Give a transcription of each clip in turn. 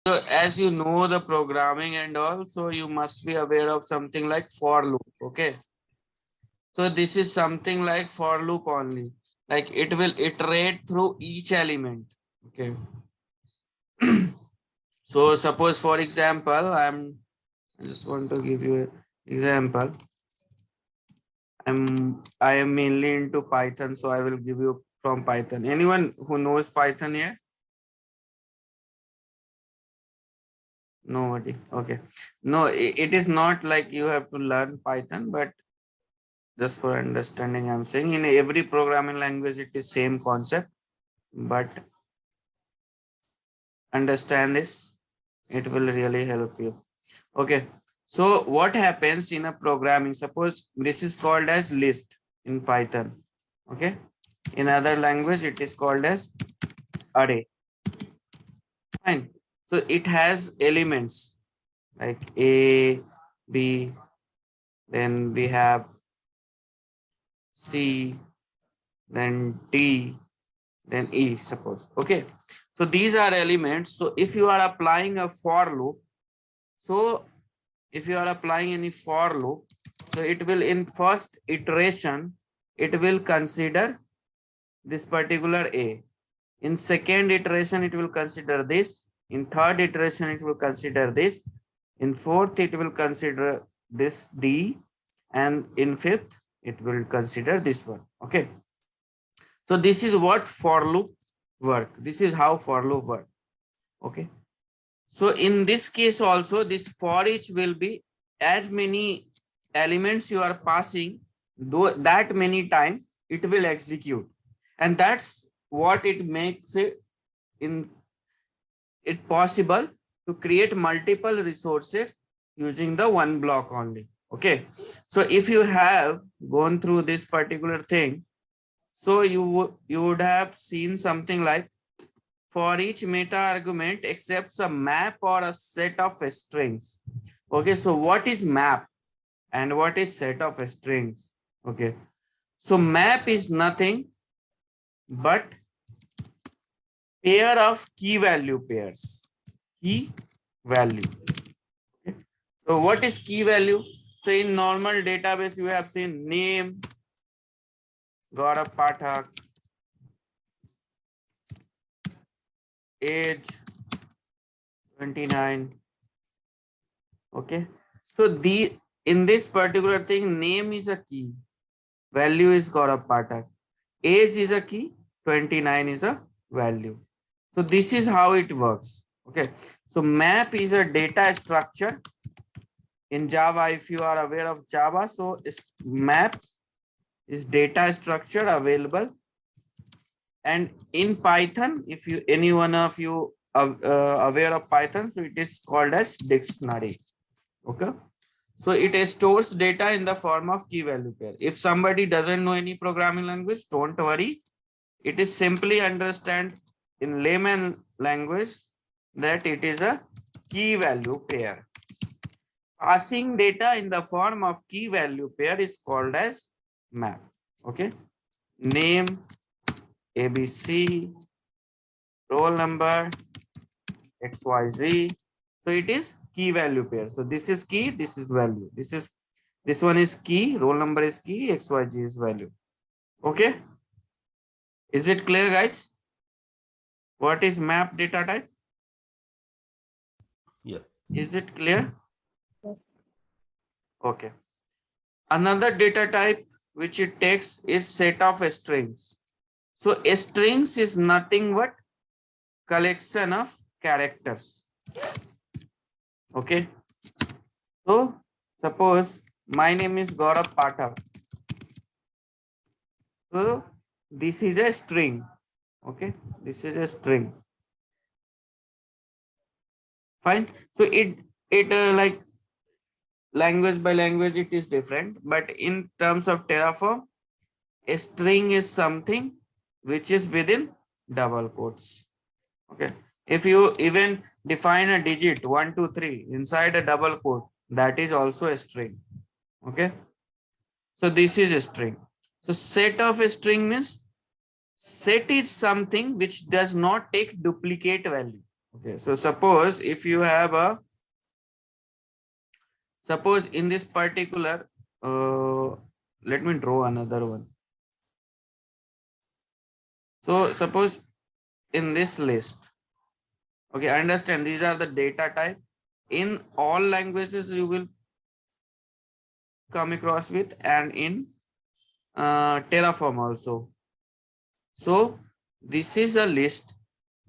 So as you know the programming and all, so you must be aware of something like for loop. Okay. So this is something like for loop only. Like it will iterate through each element. Okay. So suppose for example, I just want to give you an example. I am mainly into Python, so I will give you from Python. Anyone who knows Python here? Nobody. Okay. No, it is not like you have to learn Python, but just for understanding, I'm saying in every programming language it is same concept, but understand this, it will really help you. Okay. So what happens in a programming? Suppose this is called as list in Python. Okay. In other language, it is called as array. Fine. So it has elements like A, B, then we have C, then D, then E, suppose. Okay. So these are elements. So if you are applying a for loop, so if you are applying any for loop, so it will in first iteration, it will consider this particular A. In second iteration, it will consider this. In third iteration, it will consider this. In fourth, it will consider this D. And in fifth, it will consider this one. Okay. So this is what for loop work. This is how for loop work. Okay. So in this case also, this for each will be as many elements you are passing, though that many time it will execute. And that's what it makes it possible to create multiple resources using the one block only. Okay. So if you have gone through this particular thing, so you would have seen something like for each meta argument accepts a map or a set of strings. Okay. So what is map and what is set of strings? Okay. So map is nothing but pair of key value pairs. Key value. Okay. So what is key value? So in normal database, you have seen name, Gaurav Pathak, age 29. Okay. So in this particular thing, name is a key, value is Gaurav Pathak, age is a key, 29 is a value. So this is how it works. Okay. So map is a data structure in Java. If you are aware of Java, so map is data structure available. And in Python, if you any one of you are aware of Python, so it is called as dictionary. Okay. So it stores data in the form of key value pair. If somebody doesn't know any programming language, don't worry. It is simply understand in layman language that it is a key value pair. Passing data in the form of key value pair is called as map. Okay. Name, ABC, roll number, XYZ. So it is key value pair. So this is key, this is value. This one is key, roll number is key, XYZ is value. Okay. Is it clear, guys? What is map data type? Yeah. Is it clear? Yes. Okay. Another data type which it takes is set of strings. So strings is nothing but collection of characters. Okay. So suppose my name is Gaurav Pathak. So this is a string. Okay. This is a string. Fine. So it like language by language it is different, but in terms of Terraform, a string is something which is within double quotes. Okay. If you even define a digit 1, 2, 3 inside a double quote, that is also a string. Okay. So this is a string. So set of a string means set is something which does not take duplicate value. Okay, so suppose if you have a, suppose in this particular, let me draw another one. So suppose in this list, okay, I understand these are the data type. In all languages you will come across with, and in Terraform also. So this is a list,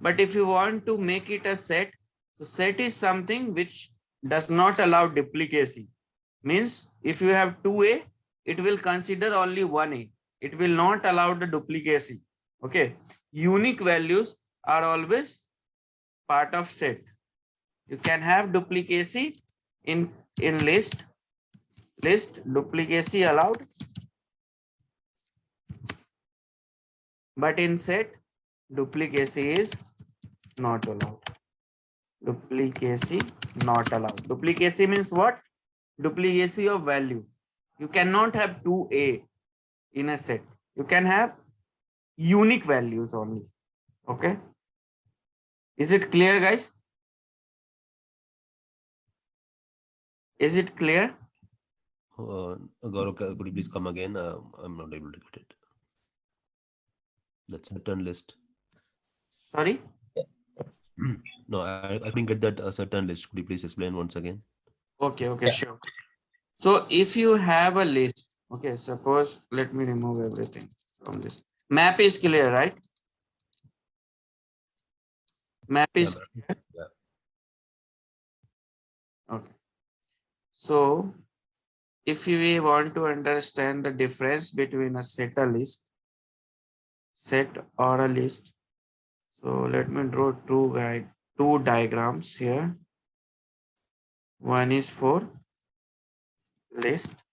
but if you want to make it a set, so set is something which does not allow duplicacy. Means if you have 2A, it will consider only 1A. It will not allow the duplicacy. Okay. Unique values are always part of set. You can have duplicacy in list duplicacy allowed, but in set duplicacy is not allowed. Duplicacy not allowed. Duplicacy means what? Duplicacy of value. You cannot have 2A in a set. You can have unique values only. Okay. Is it clear, guys? Is it clear? Gaurav, could you please come again? I'm not able to get it. That certain list. Sorry? No, I didn't get that certain list. Could you please explain once again? Okay, okay, sure. So if you have a list, okay, suppose, let me remove everything from this. Map is clear, right? Map is clear. Yeah. Okay. So if we want to understand the difference between a set or a list, so let me draw two diagrams here. One is for list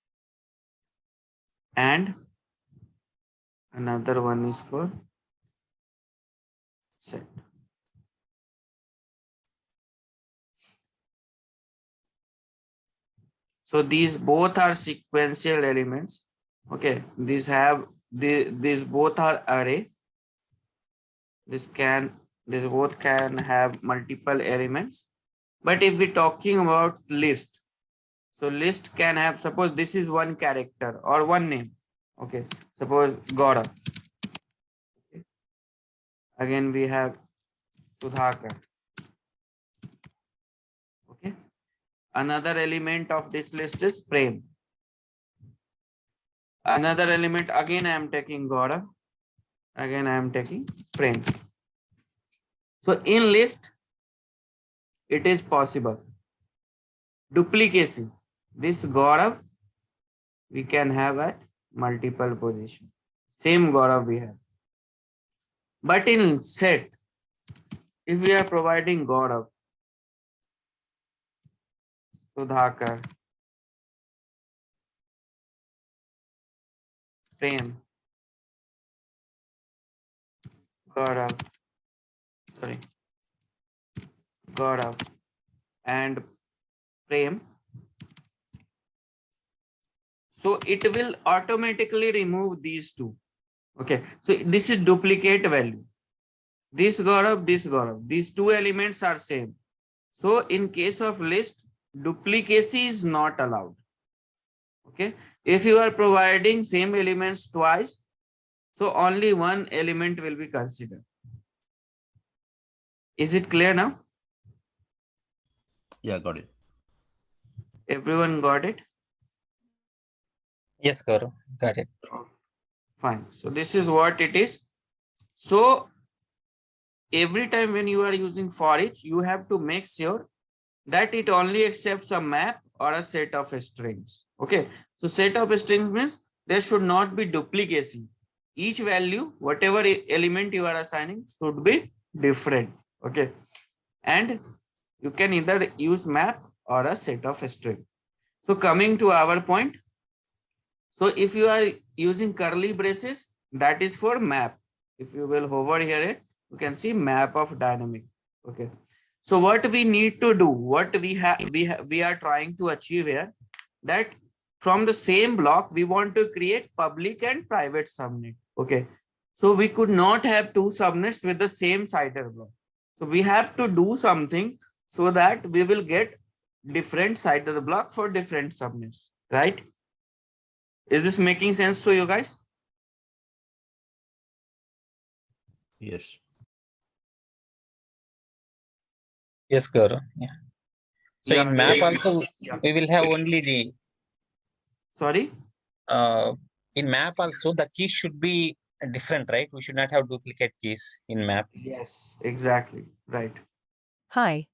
and another one is for set. So these both are sequential elements. Okay, these both are array. This both can have multiple elements. But if we're talking about list, so list can have, suppose this is one character or one name. Okay, suppose Gaurav. Okay. Again we have Sudhakar. Okay. Another element of this list is Prem. Another element, again I am taking Gaurav. Again I am taking Prem. So in list, it is possible. Duplicacy. This Gaurav we can have at multiple positions. Same Gaurav we have. But in set, if we are providing Gaurav, Sudhakar, Prem, Gaurav, and Prem, so it will automatically remove these two. Okay, so this is duplicate value. This Gaurav, these two elements are same. So in case of list, duplicacy is not allowed. Okay, if you are providing same elements twice, so only one element will be considered. Is it clear now? Yeah, got it. Everyone got it? Yes, Gaurav, got it. Fine. So this is what it is. So every time when you are using for each, you have to make sure that it only accepts a map or a set of strings. Okay. So set of strings means there should not be duplicacy. Each value, whatever element you are assigning, should be different. Okay. And you can either use map or a set of string. So coming to our point. So if you are using curly braces, that is for map. If you will hover here, you can see map of dynamic. Okay. So what we need to do, what we are trying to achieve here, that from the same block, we want to create public and private subnet. Okay. So we could not have two subnets with the same CIDR block. So we have to do something so that we will get different side of the block for different subnets, right? Is this making sense to you guys? Yes. Yes, Gaurav. Yeah. So Yeah, in map yeah. also we will have only the Sorry? in map also the key should be different, right? We should not have duplicate keys in map. Yes, exactly. Right. Hi.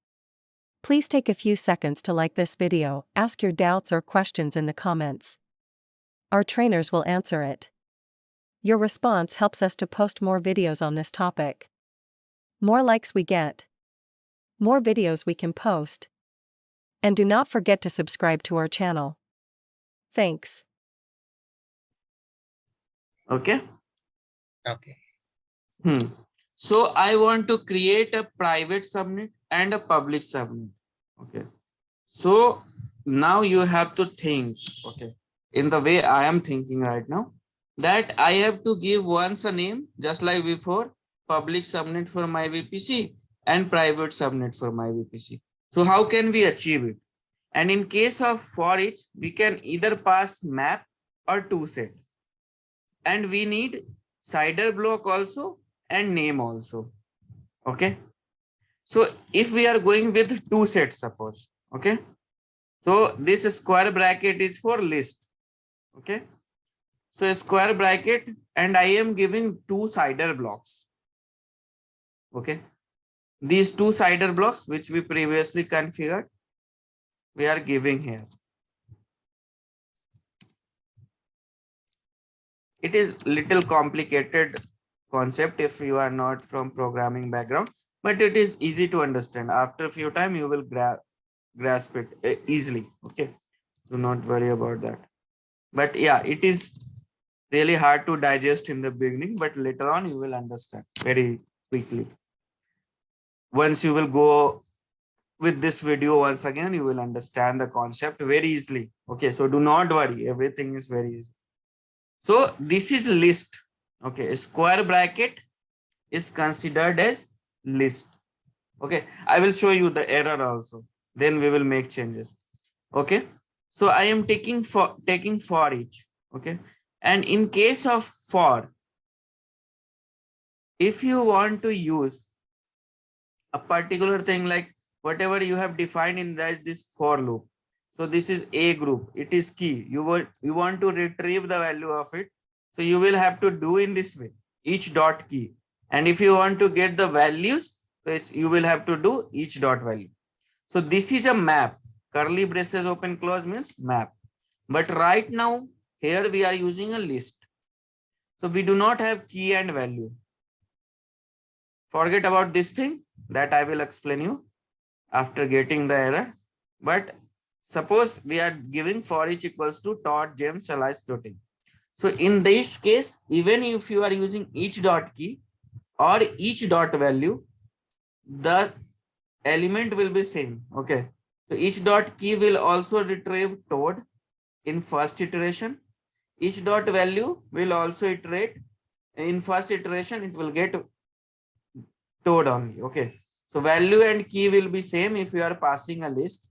Please take a few seconds to like this video, ask your doubts or questions in the comments. Our trainers will answer it. Your response helps us to post more videos on this topic. More likes we get, more videos we can post. And do not forget to subscribe to our channel. Thanks. Okay. Okay. So I want to create a private subnet and a public subnet. Okay. So now you have to think, okay, in the way I am thinking right now, that I have to give once a name, just like before, public subnet for my VPC and private subnet for my VPC. So how can we achieve it? And in case of for each, we can either pass map or toSet. And we need CIDR block also and name also. Okay. So if we are going with toSet, suppose, okay. So this square bracket is for list. Okay. So square bracket, and I am giving two CIDR blocks. Okay. These two CIDR blocks, which we previously configured, we are giving here. It is little complicated concept if you are not from programming background, but it is easy to understand. After a few time, you will grasp it easily. Okay. Do not worry about that. But yeah, it is really hard to digest in the beginning, but later on you will understand very quickly. Once you will go with this video once again, you will understand the concept very easily. Okay, so do not worry, everything is very easy. So this is list. Okay, square bracket is considered as list. Okay, I will show you the error also, then we will make changes. Okay, so I am taking for each. Okay, and in case of for, if you want to use a particular thing, like whatever you have defined in this for loop, so this is a group, it is key, you want to retrieve the value of it, so you will have to do in this way, each dot key. And if you want to get the values, so you will have to do each dot value. So this is a map, curly braces open close means map. But right now here we are using a list, so we do not have key and value. Forget about this thing, that I will explain you after getting the error. But suppose we are giving for each equals to _James_alias.in. So in this case, even if you are using each dot key or each dot value, the element will be same. Okay. So each dot key will also retrieve toad in first iteration. Each dot value will also iterate. In first iteration, it will get toad only. Okay. So value and key will be same if you are passing a list.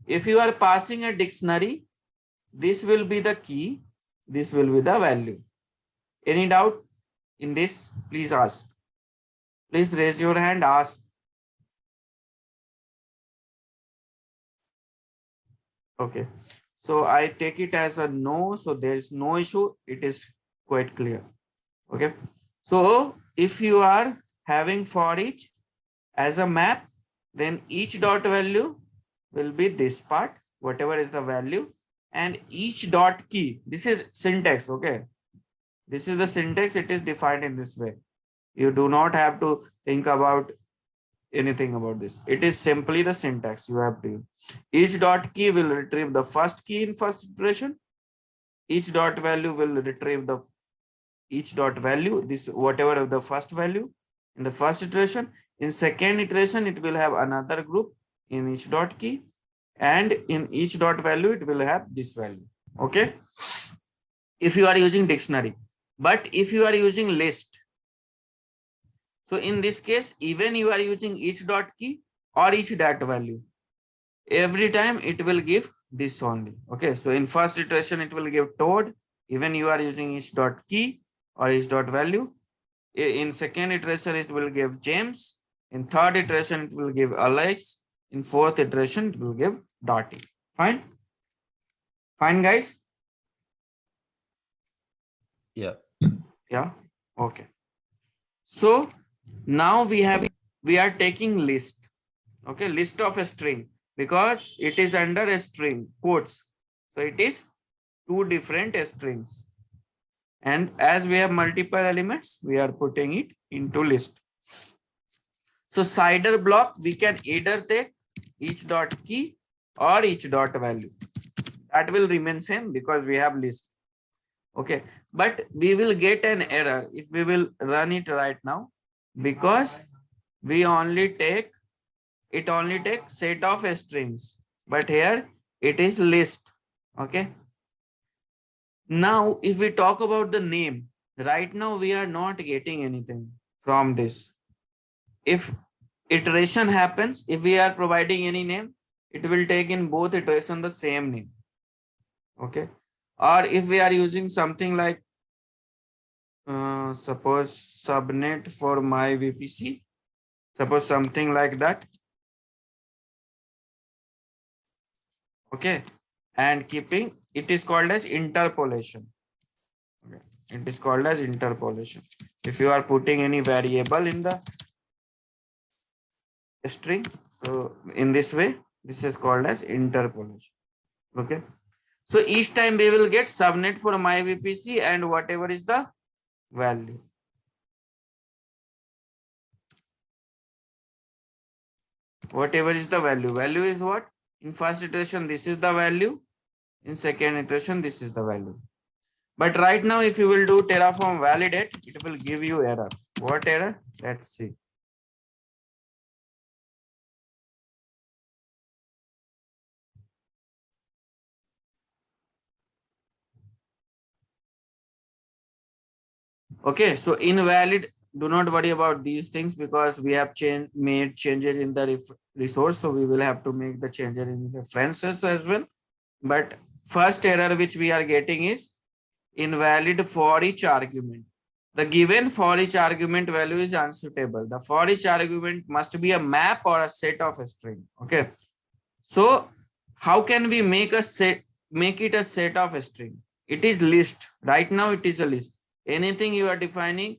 If you are passing a dictionary, this will be the key, this will be the value. Any doubt in this? Please ask. Please raise your hand, ask. Okay. So I take it as a no, so there is no issue. It is quite clear. Okay. So if you are having for each as a map, then each dot value will be this part, whatever is the value, and each dot key, this is syntax. Okay, this is the syntax, it is defined in this way. You do not have to think about anything about this. It is simply the syntax you have to use. Each dot key will retrieve the first key in first iteration. Each dot value will retrieve the each dot value, this whatever the first value in the first iteration. In second iteration, it will have another group in each dot key, and in each dot value, it will have this value. Okay. If you are using dictionary, but if you are using list, So in this case, even you are using each dot key or each dot value, every time it will give this only. Okay, so in first iteration it will give Toad, even you are using each dot key or each dot value. In second iteration it will give James. In third iteration it will give Alice. In fourth iteration it will give Dotty. Fine. Fine, guys. Yeah. Yeah. Okay. So now we are taking list. Okay, list of a string, because it is under a string quotes. So it is two different strings. And as we have multiple elements, we are putting it into list. So cider block, we can either take each dot key or each dot value. That will remain same because we have list. Okay, but we will get an error if we will run it right now, because we only take set of strings, but here it is list. Okay. Now, if we talk about the name, right now we are not getting anything from this. If iteration happens, if we are providing any name, it will take in both iteration the same name. Okay. Or if we are using something like suppose subnet for my VPC, suppose something like that. Okay. And keeping, it is called as interpolation. Okay. It is called as interpolation. If you are putting any variable in the string, so in this way, this is called as interpolation. Okay. So each time we will get subnet for my VPC and whatever is the value. Whatever is the value. Value is what? In first iteration, this is the value. In second iteration, this is the value. But right now, if you will do Terraform validate, it will give you error. What error? Let's see. Okay, so invalid, do not worry about these things because we have made changes in the resource. So we will have to make the changes in references as well. But first error which we are getting is invalid for each argument. The given for each argument value is unsuitable. The for each argument must be a map or a set of a string. Okay. So how can we make it a set of a string? It is list. Right now it is a list. Anything you are defining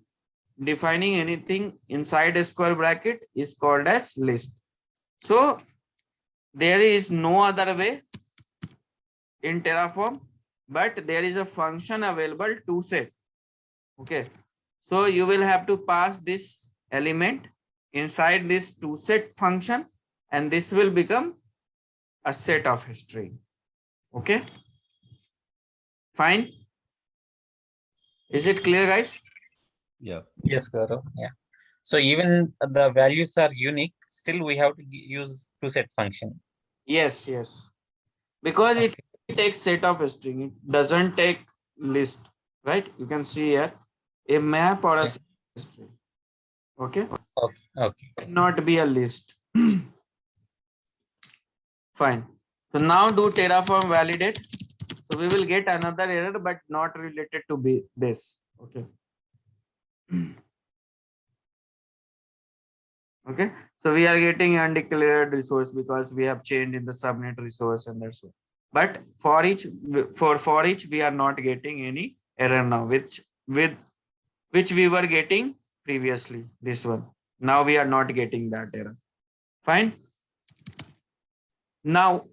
anything inside a square bracket is called as list. So there is no other way in Terraform, but there is a function available to set. Okay, so you will have to pass this element inside this to set function, and this will become a set of a string. Okay, fine. Is it clear, guys? Yeah. Yes, Gaurav. Yeah. So even the values are unique, still we have to use toSet function. Yes, yes. Because Okay. it takes set of a string. It doesn't take list, right? You can see here a map or a Okay. set of a string. Okay. Okay. Okay. Not be a list. Fine. So now do Terraform validate. So we will get another error, but not related to this. Okay. Okay. So we are getting undeclared resource because we have changed in the subnet resource, and that's all. But for each we are not getting any error now, which we were getting previously. This one. Now we are not getting that error. Fine. Now,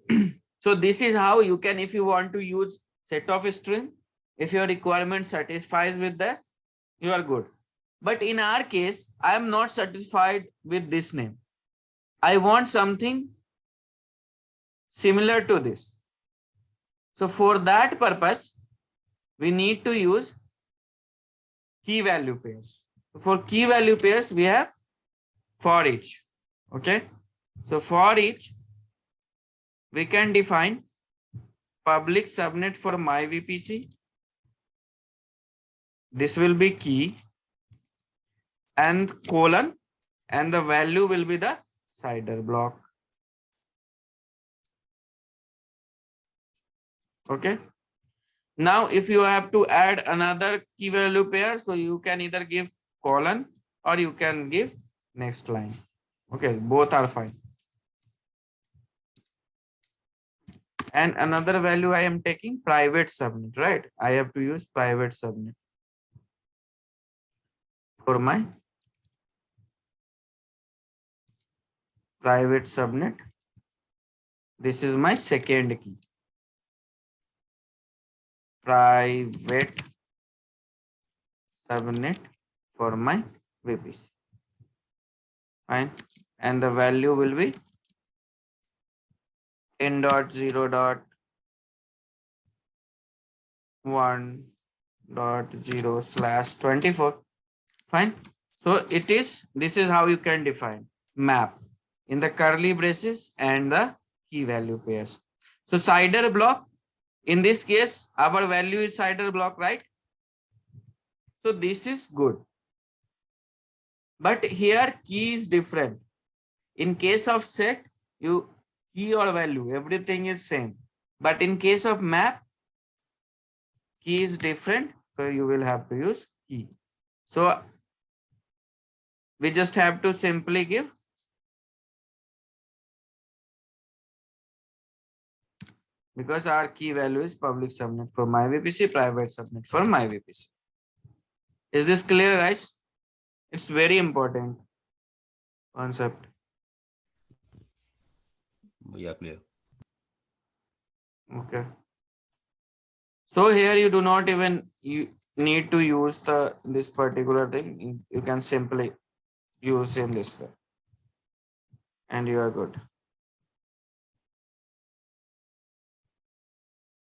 so this is how you can, if you want to use set of a string, if your requirement satisfies with that, you are good. But in our case, I am not satisfied with this name. I want something similar to this. So for that purpose, we need to use key value pairs. So for key value pairs, we have for each. Okay. So for each, we can define public subnet for my VPC. This will be key. and colon, and the value will be the CIDR block. Okay. Now, if you have to add another key value pair, so you can either give colon or you can give next line. Okay, both are fine. And another value I am taking private subnet, right? I have to use private subnet for my private subnet. This is my second key. Private subnet for my VPC. Fine. And the value will be n.0.1.0/24. Fine. So it is, this is how you can define map in the curly braces and the key value pairs. So CIDR block, in this case, our value is CIDR block, right? So this is good. But here key is different. In case of set, you key or value, everything is same. But in case of map, key is different. So you will have to use key. So we just have to simply give because our key value is public subnet for my VPC, private subnet for my VPC. Is this clear, guys? It's very important concept. Yeah, clear. Okay. So here you do not even need to use this particular thing. You can simply use in this way, and you are good.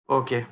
Okay.